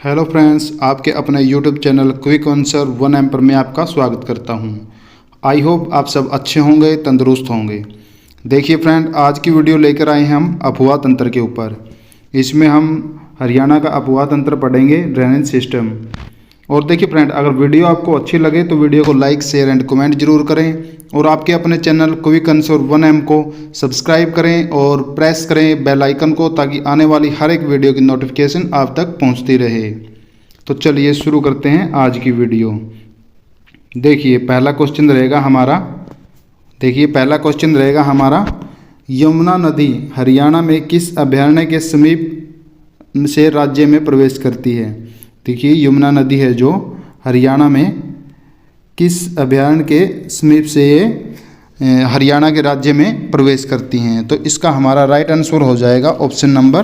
Hello friends, आपके अपने YouTube channel quick answer 1 M पर मैं आपका स्वागत करता हूं। आई होप आप सब अच्छे होंगे, तंदुरुस्त होंगे। देखिए फ्रेंड, आज की वीडियो लेकर आए हैं हम अफवाह तंत्र के ऊपर। इसमें हम हरियाणा का अफवाह तंत्र पढ़ेंगे, ड्रेनेज सिस्टम। और देखिए फ्रेंड, अगर वीडियो आपको अच्छी लगे तो वीडियो को लाइक, शेयर एंड कमेंट जरूर करें और आपके अपने चैनल क्विक आंसर 1 एम को सब्सक्राइब करें और प्रेस करें बेल आइकन को, ताकि आने वाली हर एक वीडियो की नोटिफिकेशन आप तक पहुंचती रहे। तो चलिए शुरू करते हैं आज की वीडियो। देखिए पहला क्वेश्चन रहेगा हमारा, यमुना नदी हरियाणा में किस अभयारण्य के समीप से राज्य में प्रवेश करती है। देखिए यमुना नदी है जो हरियाणा में किस अभयारण्य के समीप से ये हरियाणा के राज्य में प्रवेश करती हैं। तो इसका हमारा राइट आंसर हो जाएगा ऑप्शन नंबर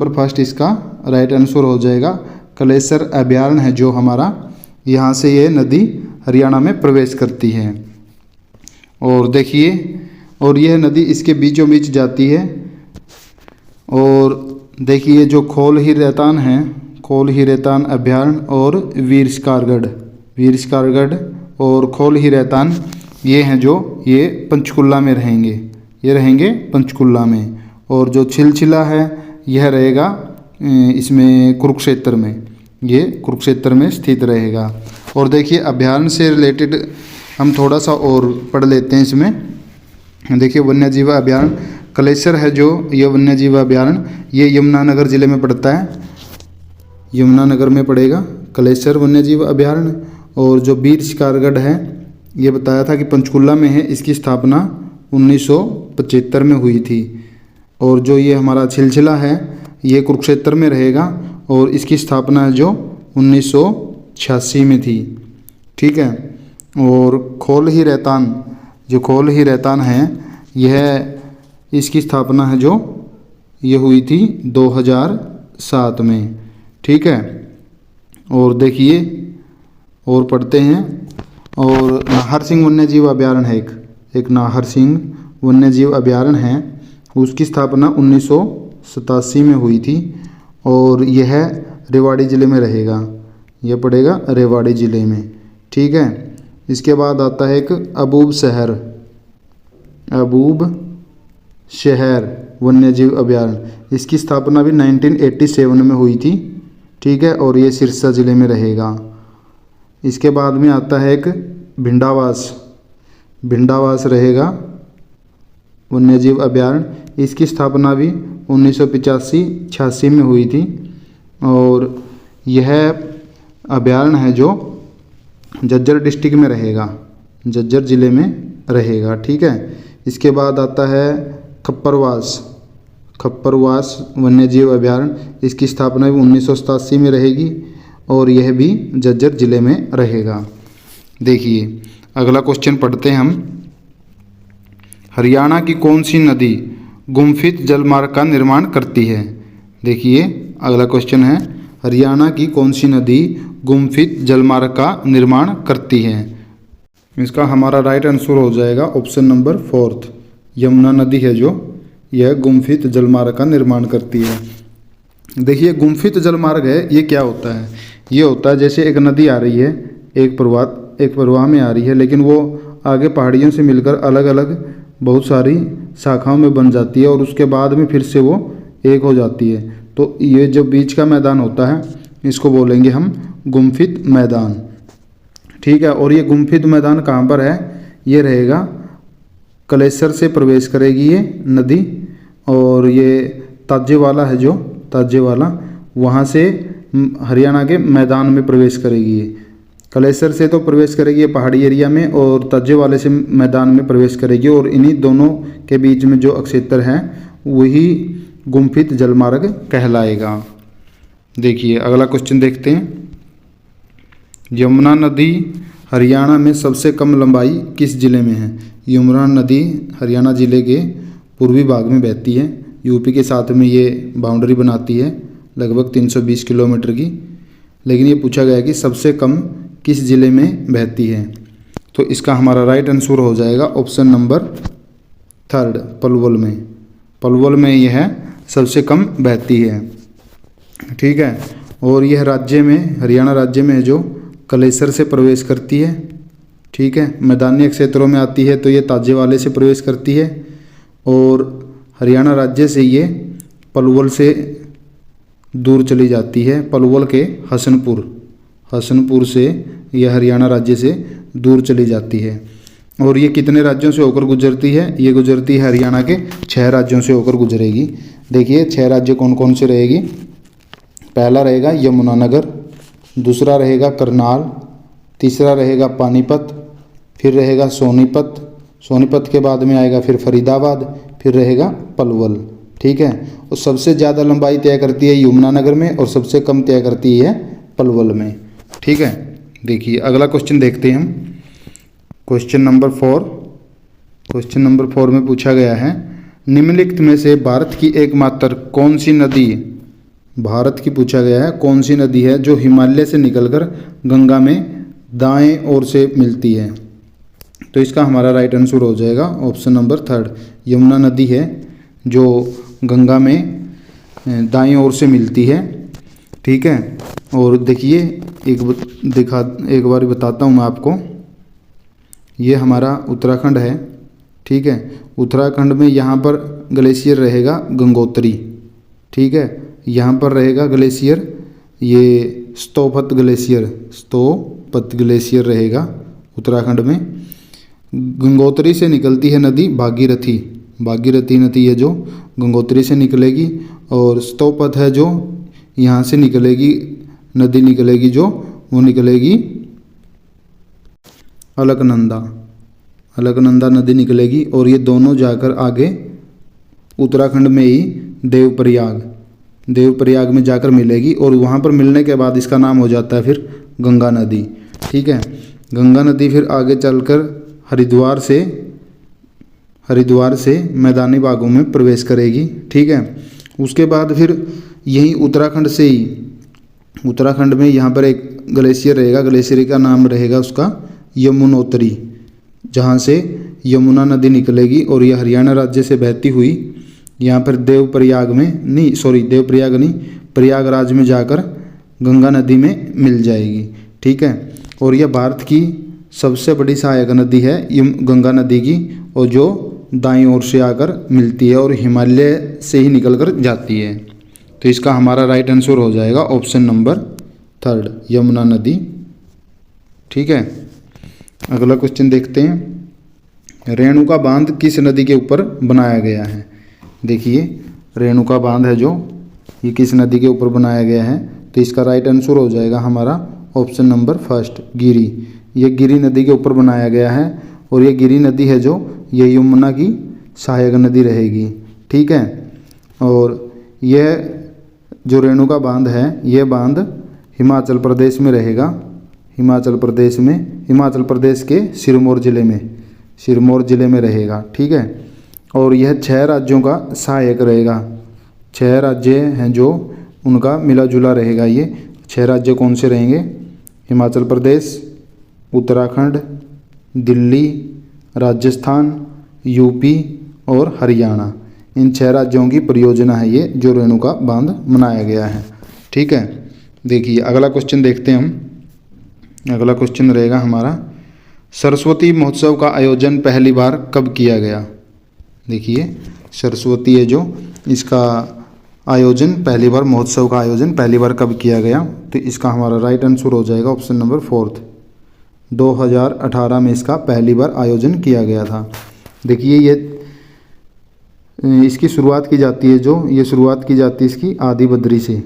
फर्स्ट इसका राइट आंसर हो जाएगा। कलेसर अभयारण्य है जो हमारा, यहाँ से ये नदी हरियाणा में प्रवेश करती है। और देखिए, और यह नदी इसके बीचों बीच जाती है। और देखिए जो खोल ही रेतान अभयारण्य और वीर स्कारगढ़ और खोल ही रेतान, ये हैं जो ये पंचकुला में रहेंगे, पंचकुला में। और जो छिलछिला है यह रहेगा इसमें कुरुक्षेत्र में स्थित रहेगा। और देखिए अभयारण्य से रिलेटेड हम थोड़ा सा और पढ़ लेते हैं इसमें। देखिए वन्यजीव अभयारण्य कलेसर है जो ये वन्यजीव अभयारण्य, ये यमुनानगर जिले में पड़ता है, यमुनानगर में पड़ेगा कलेसर वन्यजीव अभयारण्य। और जो वीर शिकारगढ़ है ये बताया था कि पंचकुला में है, इसकी स्थापना 1975 में हुई थी। और जो ये हमारा छिलछिला है ये कुरुक्षेत्र में रहेगा और इसकी स्थापना जो 1986 में थी, ठीक है। और खोल ही रेतान है यह, इसकी स्थापना है जो ये हुई थी 2007 में, ठीक है। और देखिए और पढ़ते हैं। और नाहर सिंह वन्यजीव अभयारण्य है, एक नाहर सिंह वन्यजीव अभयारण्य है, उसकी स्थापना 1987 में हुई थी। और यह रेवाड़ी ज़िले में रहेगा, यह पड़ेगा रेवाड़ी ज़िले में, ठीक है। इसके बाद आता है एक अबूब शहर वन्यजीव अभयारण्य, इसकी स्थापना भी 1987 में हुई थी, ठीक है। और ये सिरसा ज़िले में रहेगा। इसके बाद में आता है एक भिंडावास रहेगा वन्यजीव अभयारण्य, इसकी स्थापना भी 1985-86 में हुई थी। और यह अभयारण्य है जो झज्जर डिस्ट्रिक्ट में रहेगा, झज्जर ज़िले में रहेगा, ठीक है। इसके बाद आता है खप्परवास वन्यजीव अभयारण्य, इसकी स्थापना भी 1987 में रहेगी और यह भी झज्जर ज़िले में रहेगा। देखिए अगला क्वेश्चन पढ़ते हैं हम। हरियाणा की कौन सी नदी गुम्फित जलमार्ग का निर्माण करती है। देखिए अगला क्वेश्चन है, हरियाणा की कौन सी नदी गुम्फित जलमार्ग का निर्माण करती है। इसका हमारा राइट आंसर हो जाएगा ऑप्शन नंबर 4, यमुना नदी है जो यह गुम्फित जलमार्ग का निर्माण करती है। देखिए गुम्फित जलमार्ग है, ये क्या होता है। ये होता है जैसे एक नदी आ रही है, एक प्रवाह में आ रही है, लेकिन वो आगे पहाड़ियों से मिलकर अलग अलग बहुत सारी शाखाओं में बन जाती है और उसके बाद में फिर से वो एक हो जाती है। तो ये जो बीच का मैदान होता है इसको बोलेंगे हम गुम्फित मैदान, ठीक है। और ये गुम्फित मैदान कहाँ पर है, ये रहेगा कलेसर से प्रवेश करेगी ये नदी। और ये ताजेवाला है जो ताजेवाला, वहाँ से हरियाणा के मैदान में प्रवेश करेगी ये। कलेसर से तो प्रवेश करेगी ये पहाड़ी एरिया में, और ताजेवाले से मैदान में प्रवेश करेगी। और इन्हीं दोनों के बीच में जो अक्षेत्र है वही गुम्फित जलमार्ग कहलाएगा। देखिए अगला क्वेश्चन देखते हैं। यमुना नदी हरियाणा में सबसे कम लंबाई किस जिले में है। यमुना नदी हरियाणा जिले के पूर्वी भाग में बहती है, यूपी के साथ में ये बाउंड्री बनाती है लगभग 320 किलोमीटर की। लेकिन ये पूछा गया कि सबसे कम किस ज़िले में बहती है, तो इसका हमारा राइट आंसर हो जाएगा ऑप्शन नंबर 3, पलवल में यह सबसे कम बहती है। ठीक है। और यह राज्य में, हरियाणा राज्य में है जो कलेसर से प्रवेश करती है। ठीक है, मैदानी क्षेत्रों में आती है तो ये ताजेवाले से प्रवेश करती है। और हरियाणा राज्य से ये पलवल से दूर चली जाती है, पलवल के हसनपुर से यह हरियाणा राज्य से दूर चली जाती है। और ये कितने राज्यों से होकर गुजरती है? ये गुजरती है हरियाणा के 6 राज्यों से होकर गुजरेगी। देखिए 6 राज्य कौन कौन से रहेगी। पहला रहेगा यमुनानगर, दूसरा रहेगा करनाल, तीसरा रहेगा पानीपत, फिर रहेगा सोनीपत के बाद में आएगा फिर फरीदाबाद, फिर रहेगा पलवल। ठीक है, और सबसे ज़्यादा लंबाई तय करती है यमुनानगर में और सबसे कम तय करती है पलवल में। ठीक है, देखिए अगला क्वेश्चन देखते हैं हम। क्वेश्चन नंबर 4 में पूछा गया है, निम्नलिखित में से भारत की एकमात्र कौन सी नदी, भारत की पूछा गया है कौन सी नदी है जो हिमालय से निकलकर गंगा में दाएं ओर से मिलती है? तो इसका हमारा राइट आंसर हो जाएगा ऑप्शन नंबर 3, यमुना नदी है जो गंगा में दाएं ओर से मिलती है। ठीक है, और देखिए एक बार बताता हूँ मैं आपको। ये हमारा उत्तराखंड है। ठीक है, उत्तराखंड में यहाँ पर ग्लेशियर रहेगा गंगोत्री। ठीक है, यहाँ पर रहेगा ग्लेशियर, ये स्तोपत ग्लेशियर रहेगा उत्तराखंड में। गंगोत्री से निकलती है नदी भागीरथी नदी है जो गंगोत्री से निकलेगी, और स्तोपत है जो यहाँ से निकलेगी, नदी निकलेगी जो वो निकलेगी अलकनंदा नदी निकलेगी। और ये दोनों जाकर आगे उत्तराखंड में ही देवप्रयाग में जाकर मिलेगी, और वहाँ पर मिलने के बाद इसका नाम हो जाता है फिर गंगा नदी। ठीक है, गंगा नदी फिर आगे चलकर हरिद्वार से मैदानी भागों में प्रवेश करेगी। ठीक है, उसके बाद फिर यहीं उत्तराखंड में यहाँ पर एक ग्लेशियर रहेगा, ग्लेशियर का नाम रहेगा उसका यमुनोत्री, जहाँ से यमुना नदी निकलेगी और यह हरियाणा राज्य से बहती हुई यहाँ पर प्रयागराज में जाकर गंगा नदी में मिल जाएगी। ठीक है, और यह भारत की सबसे बड़ी सहायक नदी है गंगा नदी की, और जो दाईं ओर से आकर मिलती है और हिमालय से ही निकलकर जाती है। तो इसका हमारा राइट आंसर हो जाएगा ऑप्शन नंबर 3, यमुना नदी। ठीक है, अगला क्वेश्चन देखते हैं। रेणुका बांध किस नदी के ऊपर बनाया गया है? देखिए रेणुका बांध है जो ये किस नदी के ऊपर बनाया गया है? तो इसका राइट आंसर हो जाएगा हमारा ऑप्शन नंबर 1, गिरी। ये गिरी नदी के ऊपर बनाया गया है, और ये गिरी नदी है जो ये यमुना की सहायक नदी रहेगी। ठीक है, और यह जो रेणुका बांध है ये बांध हिमाचल प्रदेश में रहेगा, हिमाचल प्रदेश के सिरमौर ज़िले में रहेगा। ठीक है, और यह 6 राज्यों का सहायक रहेगा। 6 राज्य हैं जो उनका मिला जुला रहेगा। ये 6 राज्य कौन से रहेंगे? हिमाचल प्रदेश, उत्तराखंड, दिल्ली, राजस्थान, यूपी और हरियाणा। इन 6 राज्यों की परियोजना है ये जो रेणुका बांध बनाया गया है। ठीक है, देखिए अगला क्वेश्चन देखते हैं हम। अगला क्वेश्चन रहेगा हमारा, सरस्वती महोत्सव का आयोजन पहली बार कब किया गया? देखिए सरस्वती है जो इसका आयोजन महोत्सव का आयोजन पहली बार कब किया गया? तो इसका हमारा राइट आंसर हो जाएगा ऑप्शन नंबर 4, 2018 में इसका पहली बार आयोजन किया गया था। देखिए ये इसकी शुरुआत की जाती है इसकी आदिबद्री से।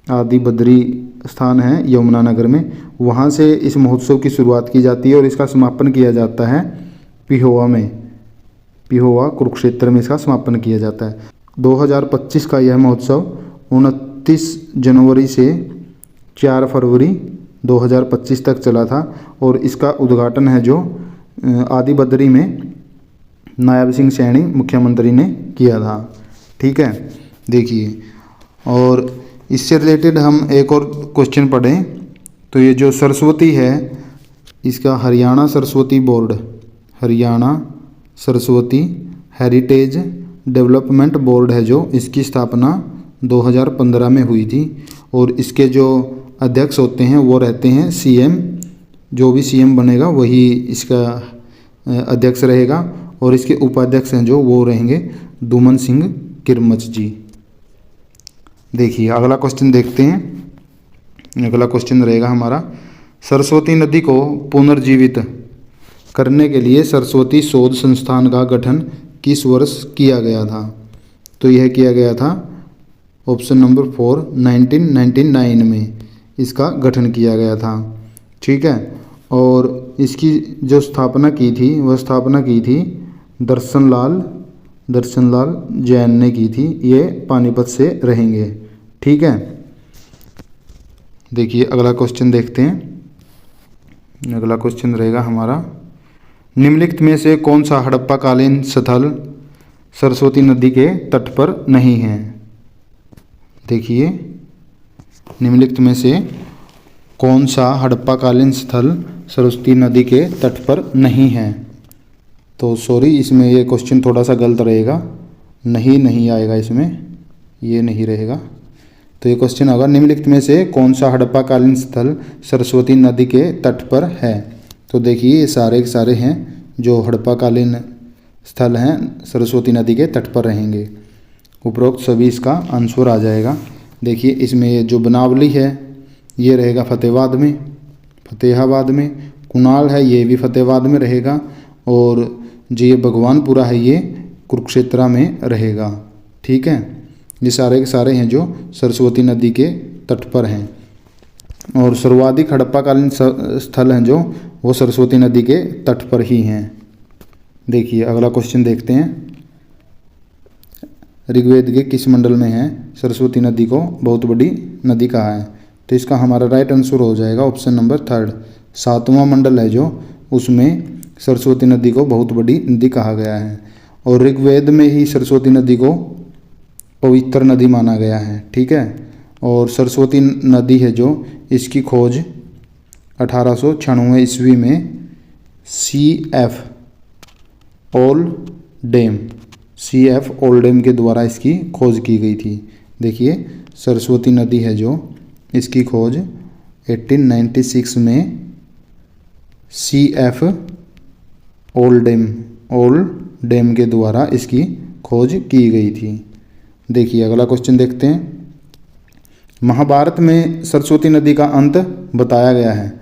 आदिबद्री स्थान है यमुनानगर में, वहाँ से इस महोत्सव की शुरुआत की जाती है और इसका समापन किया जाता है पिहोवा कुरुक्षेत्र में इसका समापन किया जाता है। 2025 का यह महोत्सव 29 जनवरी से 4 फरवरी 2025 तक चला था, और इसका उद्घाटन है जो आदिबद्री में नायब सिंह सैनी मुख्यमंत्री ने किया था। ठीक है, देखिए और इससे रिलेटेड हम एक और क्वेश्चन पढ़ें तो ये जो सरस्वती है इसका Haryana Saraswati heritage development board है जो इसकी स्थापना 2015 में हुई थी। और इसके जो अध्यक्ष होते हैं वो रहते हैं सीएम, जो भी सीएम बनेगा वही इसका अध्यक्ष रहेगा। और इसके उपाध्यक्ष हैं जो वो रहेंगे दुमन सिंह किरमच जी। देखिए अगला क्वेश्चन देखते हैं। अगला क्वेश्चन रहेगा हमारा, सरस्वती नदी को पुनर्जीवित करने के लिए सरस्वती शोध संस्थान का गठन किस वर्ष किया गया था? तो यह किया गया था ऑप्शन नंबर 4 1999 में इसका गठन किया गया था। ठीक है। और इसकी जो स्थापना की थी वह स्थापना की थी दर्शन लाल जैन ने की थी। ये पानीपत से रहेंगे। ठीक है। देखिए अगला क्वेश्चन देखते हैं। अगला क्वेश्चन रहेगा हमारा, निम्नलिखित में से कौन सा हड़प्पा कालीन स्थल सरस्वती नदी के तट पर नहीं है? देखिए निम्नलिखित में से कौन सा हड़प्पा कालीन स्थल सरस्वती नदी के तट पर नहीं है? तो सॉरी, इसमें ये क्वेश्चन थोड़ा सा गलत रहेगा, नहीं आएगा इसमें, ये नहीं रहेगा। तो ये क्वेश्चन होगा, निम्नलिखित में से कौन सा हड़प्पा कालीन स्थल सरस्वती नदी के तट पर है? तो देखिए ये सारे के सारे हैं जो हड़प्पा कालीन स्थल हैं सरस्वती नदी के तट पर रहेंगे। उपरोक्त सभी इसका आंसर आ जाएगा। देखिए इसमें ये जो बनावली है ये रहेगा फतेहाबाद में, कुणाल है ये भी फतेहाबाद में रहेगा, और जो ये भगवानपुरा है ये कुरुक्षेत्रा में रहेगा। ठीक है। ये सारे के सारे हैं जो सरस्वती नदी के तट पर हैं। और सर्वाधिक हड़प्पाकालीन स्थल हैं जो वो सरस्वती नदी के तट पर ही हैं। देखिए अगला क्वेश्चन देखते हैं, ऋग्वेद के किस मंडल में है सरस्वती नदी को बहुत बड़ी नदी कहा है? तो इसका हमारा राइट आंसर हो जाएगा ऑप्शन नंबर 3, 7वां मंडल है जो उसमें सरस्वती नदी को बहुत बड़ी नदी कहा गया है। और ऋग्वेद में ही सरस्वती नदी को पवित्र नदी माना गया है। ठीक है। और सरस्वती नदी है जो इसकी खोज 1896 ईस्वी में CF ओल्डेम के द्वारा इसकी खोज की गई थी। देखिए सरस्वती नदी है जो इसकी खोज 1896 में CF ओल्डेम के द्वारा इसकी खोज की गई थी। देखिए अगला क्वेश्चन देखते हैं, महाभारत में सरस्वती नदी का अंत बताया गया है।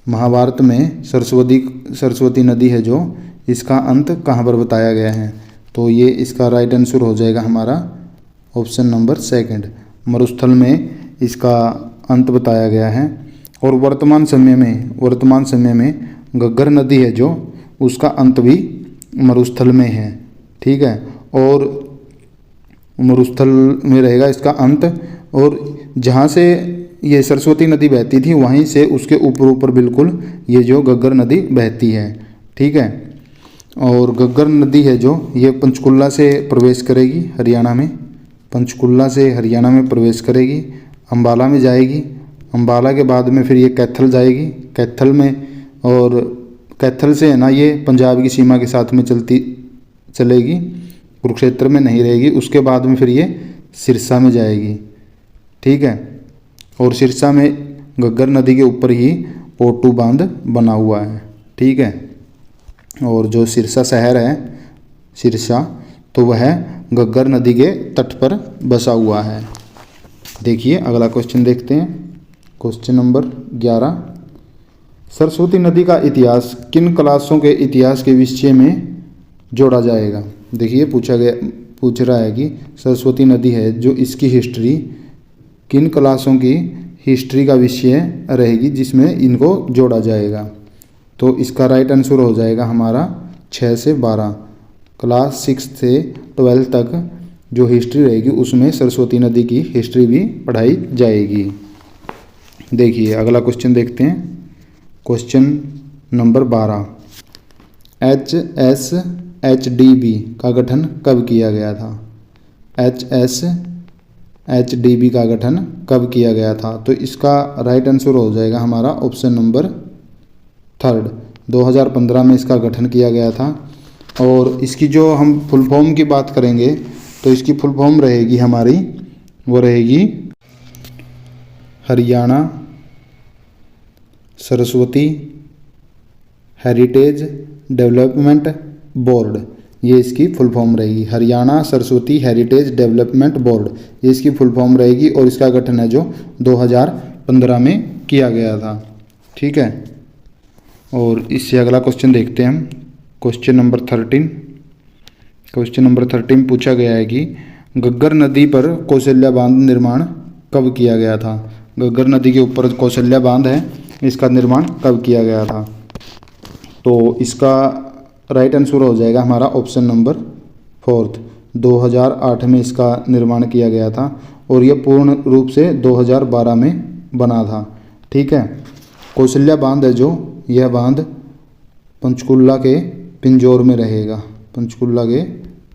महाभारत में सरस्वती नदी है जो इसका अंत कहाँ पर बताया गया है? तो ये इसका राइट आंसर हो जाएगा हमारा ऑप्शन नंबर 2, मरुस्थल में इसका अंत बताया गया है। और वर्तमान समय में घग्गर नदी है जो उसका अंत भी मरुस्थल में है। ठीक है। और मरुस्थल में रहेगा इसका अंत, और जहाँ से ये सरस्वती नदी बहती थी वहीं से उसके ऊपर बिल्कुल ये जो घग्गर नदी बहती है। ठीक है। और घग्गर नदी है जो ये पंचकुला से प्रवेश करेगी हरियाणा में, प्रवेश करेगी, अम्बाला में जाएगी, अम्बाला के बाद में फिर ये कैथल जाएगी, कैथल में, और कैथल से है ना ये पंजाब की सीमा के साथ में चलेगी, कुरुक्षेत्र में नहीं रहेगी। उसके बाद में फिर ये सिरसा में जाएगी। ठीक है। और सिरसा में घग्गर नदी के ऊपर ही पोटू बांध बना हुआ है। ठीक है। और जो सिरसा शहर है सिरसा, तो वह घग्गर नदी के तट पर बसा हुआ है। देखिए अगला क्वेश्चन देखते हैं, क्वेश्चन नंबर 11, सरस्वती नदी का इतिहास किन क्लासों के इतिहास के विषय में जोड़ा जाएगा? देखिए पूछ रहा है कि सरस्वती नदी है जो इसकी हिस्ट्री किन क्लासों की हिस्ट्री का विषय रहेगी जिसमें इनको जोड़ा जाएगा? तो इसका राइट आंसर हो जाएगा हमारा 6 से 12, क्लास 6 से 12 तक जो हिस्ट्री रहेगी उसमें सरस्वती नदी की हिस्ट्री भी पढ़ाई जाएगी। देखिए अगला क्वेश्चन देखते हैं, क्वेश्चन नंबर 12, HSHDB का गठन कब किया गया था? HSHDB का गठन कब किया गया था? तो इसका राइट आंसर हो जाएगा हमारा ऑप्शन नंबर 3, 2015 में इसका गठन किया गया था। और इसकी जो हम फुल फॉर्म की बात करेंगे तो इसकी फुल फॉर्म रहेगी हमारी वो रहेगी Haryana Saraswati heritage development board. ये इसकी फुल फॉर्म रहेगी, Haryana Saraswati heritage development board, ये इसकी फुल फॉर्म रहेगी। और इसका गठन है जो 2015 में किया गया था। ठीक है, और इससे अगला क्वेश्चन देखते हैं हम। Question number 13। क्वेश्चन नंबर 13 पूछा गया है कि घग्गर नदी पर कौशल्या बांध निर्माण कब किया गया था। घग्गर नदी के ऊपर कौशल्या बांध है, इसका निर्माण कब किया गया था। तो इसका राइट आंसर हो जाएगा हमारा ऑप्शन नंबर 4, 2008 में इसका निर्माण किया गया था और यह पूर्ण रूप से 2012 में बना था। ठीक है, कौशल्या बांध है जो, यह बांध पंचकुला के पिंजौर में रहेगा, पंचकुला के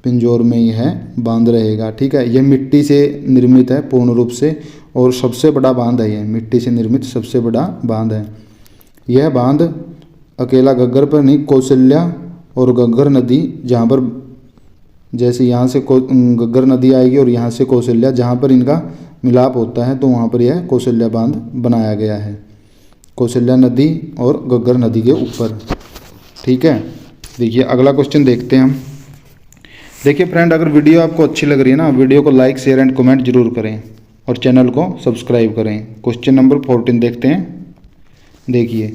पिंजौर में यह बांध रहेगा। ठीक है, यह मिट्टी से निर्मित है पूर्ण रूप से और सबसे बड़ा बांध है, यह मिट्टी से निर्मित सबसे बड़ा बांध है। यह बांध अकेला घग्गर पर नहीं, कौशल्या और घग्गर नदी जहाँ पर, जैसे यहाँ से घग्गर नदी आएगी और यहाँ से कौशल्या, जहाँ पर इनका मिलाप होता है तो वहाँ पर यह कौशल्या बांध बनाया गया है, कौशल्या नदी और घग्गर नदी के ऊपर। ठीक है, देखिए अगला क्वेश्चन देखते हैं हम। देखिए फ्रेंड, अगर वीडियो आपको अच्छी लग रही है ना, वीडियो को लाइक शेयर एंड कमेंट जरूर करें और चैनल को सब्सक्राइब करें। क्वेश्चन नंबर 14 देखते हैं। देखिए,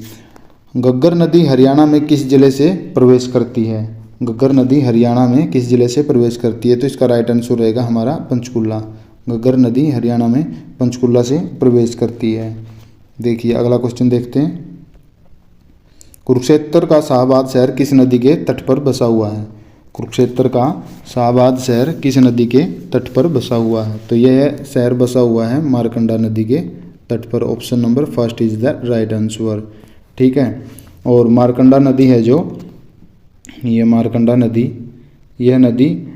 घग्गर नदी हरियाणा में किस जिले से प्रवेश करती है। घग्गर नदी हरियाणा में किस जिले से प्रवेश करती है, तो इसका राइट आंसर रहेगा हमारा पंचकुला। घग्गर नदी हरियाणा में पंचकुला से प्रवेश करती है। देखिए अगला क्वेश्चन देखते हैं। कुरुक्षेत्र का शाहबाद शहर किस नदी के तट पर बसा हुआ है। कुरुक्षेत्र का शाहबाद शहर किस नदी के तट पर बसा हुआ है, तो यह शहर बसा हुआ है मारकंडा नदी के तट पर। Option number 1 is the right answer. ठीक है, और मारकंडा नदी है जो, ये मारकंडा नदी, यह नदी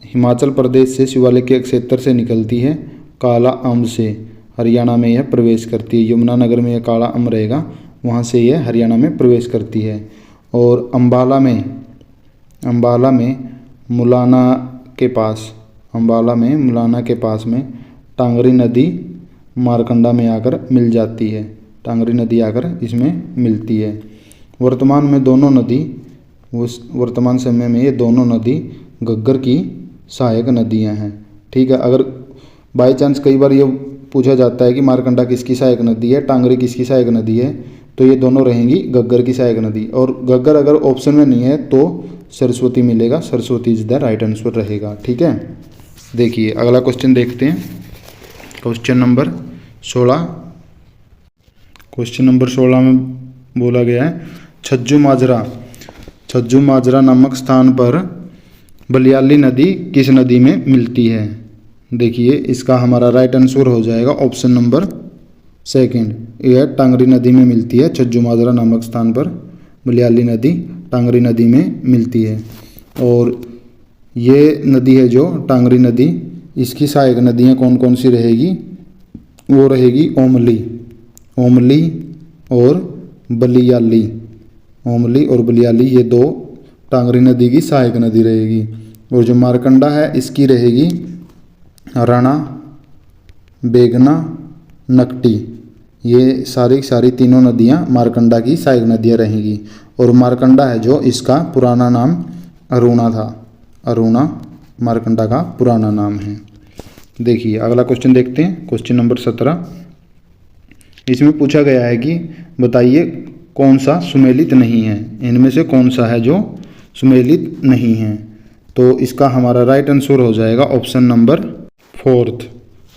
हिमाचल प्रदेश से शिवालिक के क्षेत्र से निकलती है, काला अम्ब से हरियाणा में यह प्रवेश करती है। यमुनानगर में यह काला अम्ब रहेगा, वहाँ से यह हरियाणा में प्रवेश करती है। और अम्बाला में मुलाना के पास, अम्बाला में मुलाना के पास में टांगरी नदी मारकंडा में आकर मिल जाती है, टांगरी नदी आकर इसमें मिलती है। वर्तमान में दोनों नदी, वर्तमान समय में ये दोनों नदी घग्गर की सहायक नदियां हैं। ठीक है, अगर बाई चांस कई बार ये पूछा जाता है कि मारकंडा किसकी सहायक नदी है, टांगरी किसकी सहायक नदी है, तो ये दोनों रहेंगी घग्गर की सहायक नदी। और घग्गर अगर ऑप्शन में नहीं है तो सरस्वती मिलेगा, Saraswati is the right answer रहेगा। ठीक है, देखिए अगला क्वेश्चन देखते हैं। Question number 16। क्वेश्चन नंबर 16 में बोला गया है छज्जू माजरा नामक स्थान पर बलियाली नदी किस नदी में मिलती है। देखिए इसका हमारा राइट आंसर हो जाएगा ऑप्शन नंबर 2, यह टांगरी नदी में मिलती है। छज्जू माजरा नामक स्थान पर बलियाली नदी टांगरी नदी में मिलती है। और ये नदी है जो टांगरी नदी, इसकी सहायक नदियाँ कौन कौन सी रहेगी, वो रहेगी ओमली और बलियाली। ओमली और बलियाली ये दो टांगरी नदी की सहायक नदी रहेगी। और जो मारकंडा है इसकी रहेगी राणा, बेगना, नकटी, ये सारी तीनों नदियाँ मारकंडा की सहायक नदियाँ रहेंगी। और मारकंडा है जो, इसका पुराना नाम अरुणा था, अरुणा मारकंडा का पुराना नाम है। देखिए अगला क्वेश्चन देखते हैं। Question number 17। इसमें पूछा गया है कि बताइए कौन सा सुमेलित नहीं है, इनमें से कौन सा है जो सुमेलित नहीं है। तो इसका हमारा राइट आंसर हो जाएगा option number 4।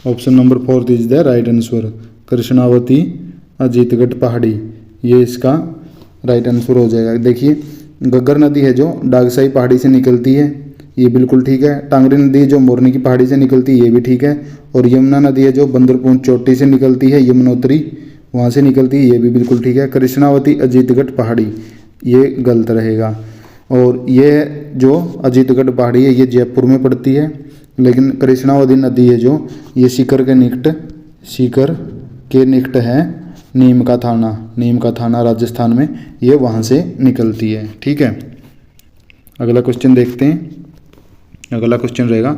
Option number 4 is the right answer. Krishnavati, Ajitgarh पहाड़ी, ये इसका राइट आंसर हो जाएगा। देखिए घग्गर नदी है जो डागसाई पहाड़ी से निकलती है, ये बिल्कुल ठीक है। टांगरी नदी जो मोरनी की पहाड़ी से निकलती है, ये भी ठीक है। और यमुना नदी है जो बंदरपूंछ चोटी से निकलती है, यमुनोत्री वहाँ से निकलती है, ये भी बिल्कुल ठीक है। कृष्णावती अजीतगढ़ पहाड़ी, ये गलत रहेगा। और ये जो अजीतगढ़ पहाड़ी है ये जयपुर में पड़ती है, लेकिन कृष्णावती नदी है जो, ये सीकर के निकट है नीम का थाना राजस्थान में, ये वहाँ से निकलती है। ठीक है, अगला क्वेश्चन देखते हैं। अगला क्वेश्चन रहेगा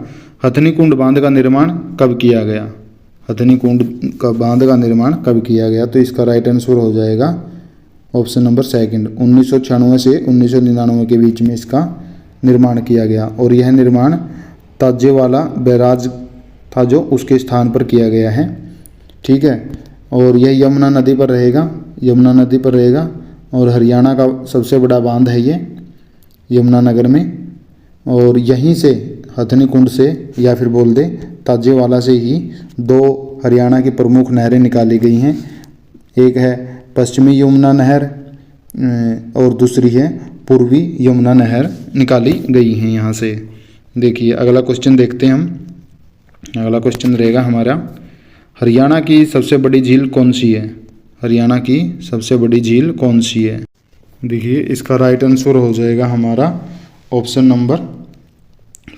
हथनी कुंड बांध का निर्माण कब किया गया? हथनी कुंड का बांध का निर्माण कब किया गया? तो इसका राइट आंसर हो जाएगा ऑप्शन नंबर सेकंड, 1996 से 1999 के बीच में इसका निर्माण किया गया। और यह निर्माण ताजेवाला बैराज था जो उसके स्थान पर किया गया है। ठीक है, और यह यमुना नदी पर रहेगा, यमुना नदी पर रहेगा। और हरियाणा का सबसे बड़ा बांध है ये यमुनानगर में। और यहीं से हथनी कुंड से या फिर बोल दे ताजेवाला से ही दो हरियाणा की प्रमुख नहरें निकाली गई हैं। एक है पश्चिमी यमुना नहर और दूसरी है पूर्वी यमुना नहर निकाली गई हैं यहाँ से। देखिए अगला क्वेश्चन देखते हैं हम। अगला क्वेश्चन रहेगा हमारा, हरियाणा की सबसे बड़ी झील कौन सी है? हरियाणा की सबसे बड़ी झील कौन सी है? देखिए इसका राइट आंसर हो जाएगा हमारा ऑप्शन नंबर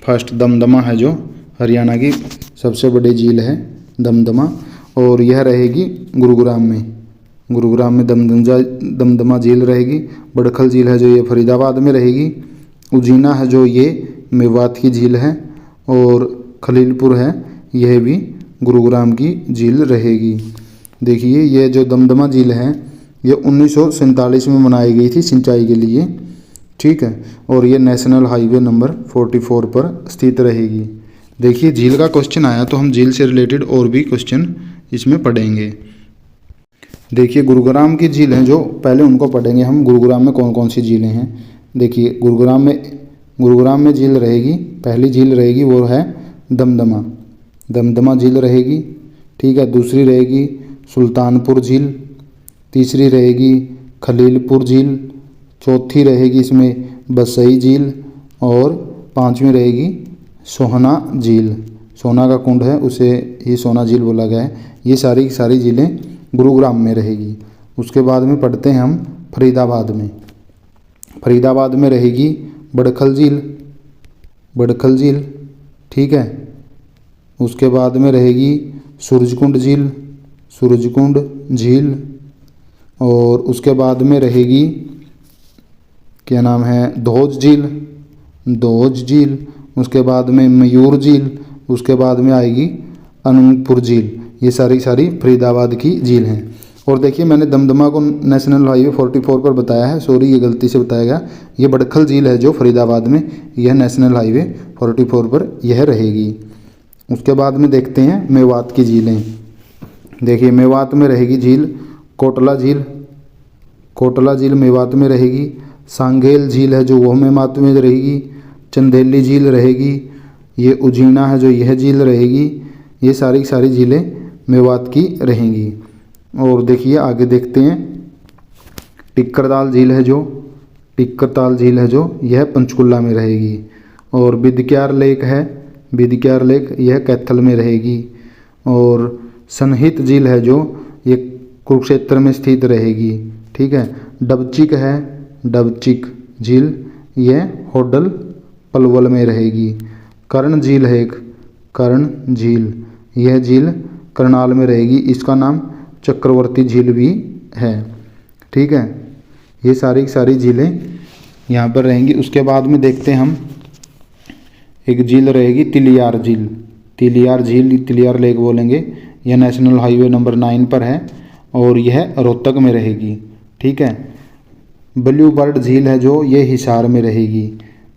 फर्स्ट, दमदमा है जो हरियाणा की सबसे बड़ी झील है, दमदमा। और यह रहेगी गुरुग्राम में, गुरुग्राम में दमदमा झील रहेगी। बड़खल झील है जो ये फरीदाबाद में रहेगी। उजीना है जो ये मेवात की झील है। और खलीलपुर है यह भी गुरुग्राम की झील रहेगी। देखिए ये जो दमदमा झील है ये 1947 में बनाई गई थी सिंचाई के लिए। ठीक है, और ये नेशनल हाईवे नंबर 44 पर स्थित रहेगी। देखिए झील का क्वेश्चन आया तो हम झील से रिलेटेड और भी क्वेश्चन इसमें पढ़ेंगे। देखिए गुरुग्राम की झील हैं जो पहले उनको पढ़ेंगे हम, गुरुग्राम में कौन कौन सी झीलें हैं। देखिए गुरुग्राम में झील रहेगी, पहली झील रहेगी वो है दमदमा, दमदमा झील रहेगी। ठीक है, दूसरी रहेगी सुल्तानपुर झील, तीसरी रहेगी खलीलपुर झील, चौथी रहेगी इसमें बसई झील और पांचवी रहेगी सोहना झील। सोना का कुंड है उसे ही सोना झील बोला गया है। ये सारी की सारी झीलें गुरुग्राम में रहेगी। उसके बाद में पढ़ते हैं हम फरीदाबाद में। फरीदाबाद में रहेगी बड़खल झील, बड़खल झील। ठीक है, उसके बाद में रहेगी सूरजकुंड झील, सूरजकुंड झील। और उसके बाद में रहेगी क्या नाम है धोज झील, धोज झील। उसके बाद में मयूर झील, उसके बाद में आएगी अनंतपुर झील। ये सारी सारी फरीदाबाद की झील हैं। और देखिए मैंने दमदमा को नेशनल हाईवे 44 पर बताया है, सॉरी ये गलती से बताया गया। ये बड़खल झील है जो फरीदाबाद में, यह नेशनल हाईवे 44 पर यह रहेगी। उसके बाद में देखते हैं मेवात की झीलें। देखिए मेवात में रहेगी झील कोटला झील, कोटला झील मेवात में रहेगी। सांगेल झील है जो वह मेवात में रहेगी। चंदेली झील रहेगी। ये उजीना है जो यह झील रहेगी। ये सारी सारी झीलें मेवात की रहेंगी। और देखिए आगे देखते हैं टिक्करताल झील है जो, टिक्करताल झील है जो यह पंचकुला में रहेगी। और बिदक्यार लेक है, बिदक्यार लेक यह कैथल में रहेगी। और सनहित झील है जो ये कुरुक्षेत्र में स्थित रहेगी। ठीक है, डबचिक है, डबचिक झील यह होडल पलवल में रहेगी। कर्ण झील है एक, कर्ण झील, यह झील करनाल में रहेगी। इसका नाम चक्रवर्ती झील भी है। ठीक है, ये सारी सारी झीलें यहाँ पर रहेंगी। उसके बाद में देखते हैं हम एक झील रहेगी तिलियार झील, तिलियार झील, तिलियार लेक बोलेंगे। यह नेशनल हाईवे नंबर 9 पर है और यह रोहतक में रहेगी। ठीक है, ब्लू बर्ड झील है जो ये हिसार में रहेगी।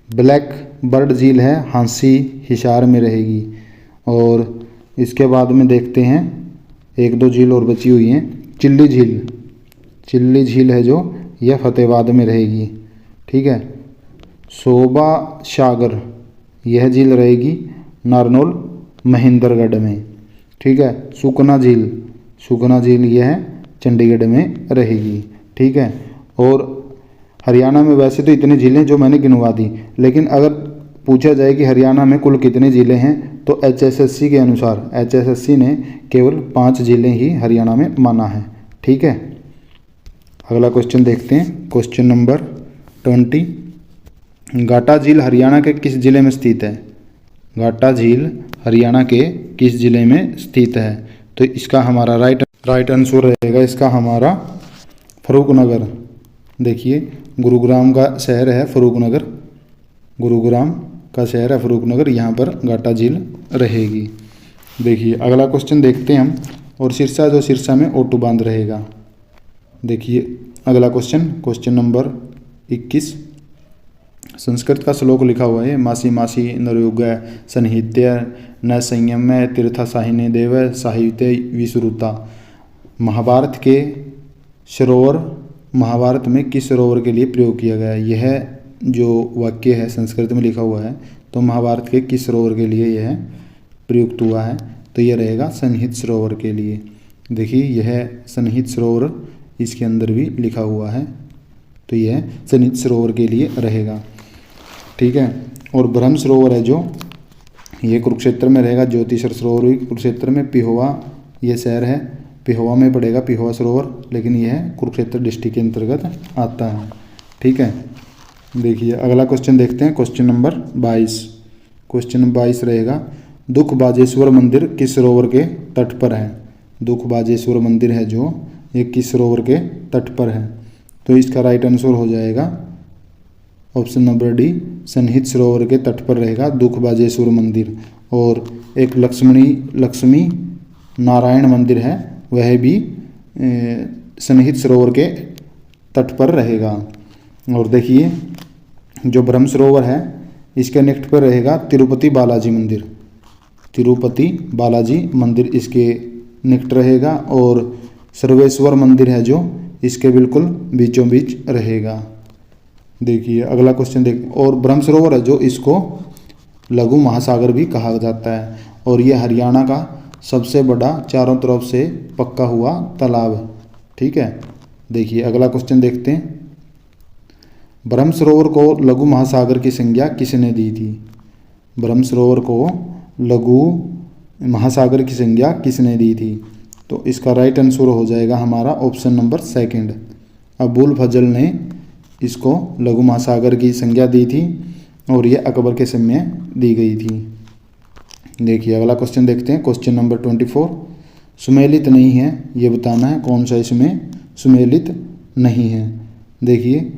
ब्लैक बर्ड झील है हांसी हिसार में रहेगी। और इसके बाद में देखते हैं एक दो झील और बची हुई हैं। चिल्ली झील, चिल्ली झील है जो यह फतेहाबाद में रहेगी। ठीक है, शोभा सागर यह झील रहेगी नारनौल महेंद्रगढ़ में। ठीक है, सुकना झील, सुकना झील यह चंडीगढ़ में रहेगी। ठीक है, और हरियाणा में वैसे तो इतनी झीलें जो मैंने गिनवा दी, लेकिन अगर पूछा जाए कि हरियाणा में कुल कितनी झीलें हैं तो HSSC के अनुसार HSSC ने केवल 5 झीलें ही हरियाणा में माना है। ठीक है, अगला क्वेश्चन देखते हैं, क्वेश्चन नंबर 20। घाटा झील हरियाणा के किस जिले में स्थित है? घाटा झील हरियाणा के किस जिले में स्थित है? तो इसका हमारा राइट आंसर रहेगा इसका हमारा फरूखनगर। देखिए गुरुग्राम का शहर है फरूखनगर, गुरुग्राम का शहर है फरूखनगर, यहाँ पर घाटा झील रहेगी। देखिए अगला क्वेश्चन देखते हैं हम। और सिरसा जो सिरसा में ओटू बांध रहेगा। देखिए अगला क्वेश्चन नंबर 21। संस्कृत का श्लोक लिखा हुआ है, मासी मासी नरयुग सन्निहित्य न संयम तीर्थ साहिने देव साहित्य विश्रुता। महाभारत के सरोवर, महाभारत में किस सरोवर के लिए प्रयोग किया गया है? यह जो वाक्य है संस्कृत में लिखा हुआ है, तो महाभारत के किस सरोवर के लिए यह प्रयुक्त हुआ है? तो यह रहेगा सन्निहित सरोवर के लिए। देखिए यह सन्निहित सरोवर इसके अंदर भी लिखा हुआ है, तो यह सन्निहित सरोवर के लिए रहेगा। ठीक है। और ब्रह्म सरोवर है जो ये कुरुक्षेत्र में रहेगा। ज्योतिषर सरोवर भी कुरुक्षेत्र में, पिहोवा ये शहर है, पिहोवा में पड़ेगा पिहोवा सरोवर, लेकिन यह कुरुक्षेत्र डिस्ट्रिक्ट के अंतर्गत आता है। ठीक है। देखिए अगला क्वेश्चन देखते हैं, क्वेश्चन नंबर 22। क्वेश्चन नंबर 22 रहेगा, दुख बाजेश्वर मंदिर किस सरोवर के तट पर है? दुख बाजेश्वर मंदिर है जो ये किस सरोवर के तट पर है? तो इसका राइट आंसर हो जाएगा ऑप्शन नंबर डी, सन्निहित सरोवर के तट पर रहेगा दुख बाजेश्वर मंदिर। और एक लक्ष्मी नारायण मंदिर है, वह भी सन्निहित सरोवर के तट पर रहेगा। और देखिए जो ब्रह्म सरोवर है इसके निकट पर रहेगा तिरुपति बालाजी मंदिर। तिरुपति बालाजी मंदिर इसके निकट रहेगा। और सर्वेश्वर मंदिर है जो इसके बिल्कुल बीचों बीच रहेगा। देखिए अगला क्वेश्चन देख। और ब्रह्म सरोवर है जो इसको लघु महासागर भी कहा जाता है, और यह हरियाणा का सबसे बड़ा चारों तरफ से पक्का हुआ तालाब है। ठीक है। देखिए अगला क्वेश्चन देखते हैं, ब्रह्म सरोवर को लघु महासागर की संज्ञा किसने दी थी? ब्रह्म सरोवर को लघु महासागर की संज्ञा किसने दी थी? तो इसका राइट आंसर हो जाएगा हमारा ऑप्शन नंबर सेकंड, अबुल फजल ने इसको लघु महासागर की संज्ञा दी थी, और यह अकबर के समय दी गई थी। देखिए अगला क्वेश्चन देखते हैं, क्वेश्चन नंबर 24। सुमेलित नहीं है ये बताना है कौन सा इसमें सुमेलित नहीं है। देखिए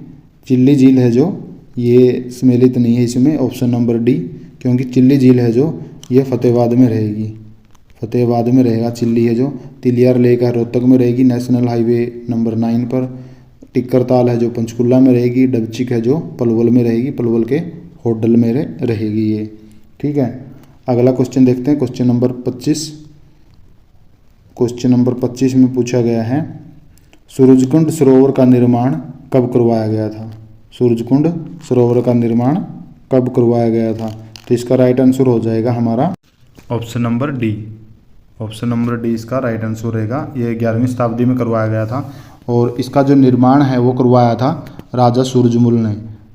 चिल्ली झील है जो ये सुमेलित नहीं है इसमें, ऑप्शन नंबर डी, क्योंकि चिल्ली झील है जो ये फतेहाबाद में रहेगी। फतेहाबाद में रहेगा चिल्ली है जो। तिलियार लेक है रोहतक में रहेगी, नेशनल हाईवे नंबर 9 पर। टिक्करताल है जो पंचकुला में रहेगी। डबचिक है जो पलवल में रहेगी, पलवल के होटल में रहेगी ये। ठीक है। अगला क्वेश्चन देखते हैं, क्वेश्चन नंबर 25। क्वेश्चन नंबर 25 में पूछा गया है, सूरजकुंड सरोवर का निर्माण कब करवाया गया था? सूरजकुंड सरोवर का निर्माण कब करवाया गया था? तो इसका राइट आंसर हो जाएगा हमारा option number D. Option number D इसका राइट आंसर रहेगा। ये 11वीं शताब्दी में करवाया गया था, और इसका जो निर्माण है वो करवाया था राजा सूरजमल ने।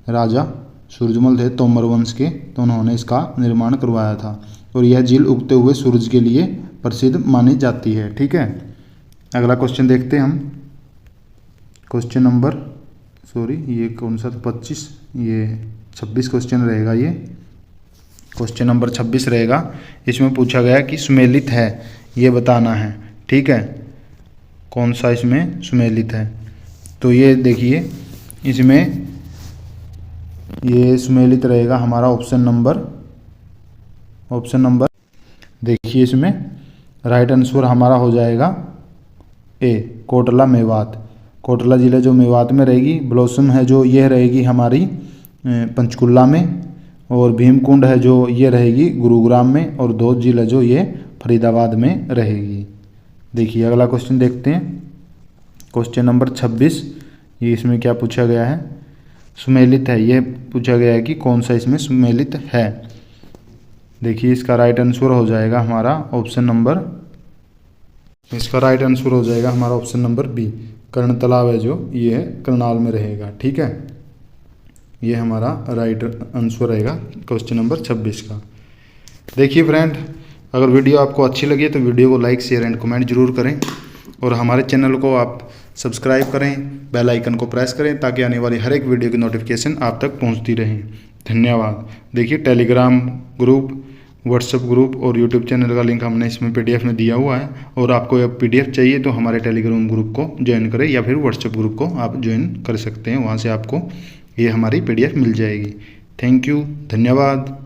राजा सूरजमल थे तोमर वंश के, तो उन्होंने इसका निर्माण करवाया था। और यह झील उगते हुए सूरज के लिए प्रसिद्ध मानी जाती है। ठीक है। अगला क्वेश्चन देखते हैं हम, क्वेश्चन नंबर ये कौन सा था 25, ये 26 क्वेश्चन रहेगा। ये क्वेश्चन नंबर 26 रहेगा। इसमें पूछा गया कि सुमेलित है ये बताना है। ठीक है। कौन सा इसमें सुमेलित है? तो ये देखिए इसमें ये सुमेलित रहेगा हमारा ऑप्शन नंबर देखिए इसमें राइट आंसर हमारा हो जाएगा ए, कोटला मेवात। कोटला ज़िला जो मेवात में रहेगी। ब्लॉसम है जो यह रहेगी हमारी पंचकुला में, और भीमकुंड है जो ये रहेगी गुरुग्राम में, और दोद झील है जो ये फरीदाबाद में रहेगी। देखिए अगला क्वेश्चन देखते हैं, क्वेश्चन नंबर 26। ये इसमें क्या पूछा गया है? सुमेलित है ये पूछा गया है कि कौन सा इसमें सुमेलित है। देखिए इसका राइट आंसर हो जाएगा हमारा ऑप्शन नंबर, इसका राइट आंसर हो जाएगा हमारा ऑप्शन नंबर बी, कर्ण तालाब है जो ये करनाल में रहेगा। ठीक है। ये हमारा राइट आंसर रहेगा क्वेश्चन नंबर 26 का। देखिए फ्रेंड, अगर वीडियो आपको अच्छी लगी तो वीडियो को लाइक शेयर एंड कमेंट जरूर करें, और हमारे चैनल को आप सब्सक्राइब करें, बेल आइकन को प्रेस करें, ताकि आने वाली हर एक वीडियो की नोटिफिकेशन आप तक पहुंचती रहे। धन्यवाद। देखिए टेलीग्राम ग्रुप, व्हाट्सएप ग्रुप और यूट्यूब चैनल का लिंक हमने इसमें पीडीएफ में दिया हुआ है, और आपको यह पीडीएफ चाहिए तो हमारे टेलीग्राम ग्रुप को ज्वाइन करें, या फिर व्हाट्सएप ग्रुप को आप ज्वाइन कर सकते हैं। वहाँ से आपको ये हमारी पीडीएफ मिल जाएगी। थैंक यू, धन्यवाद।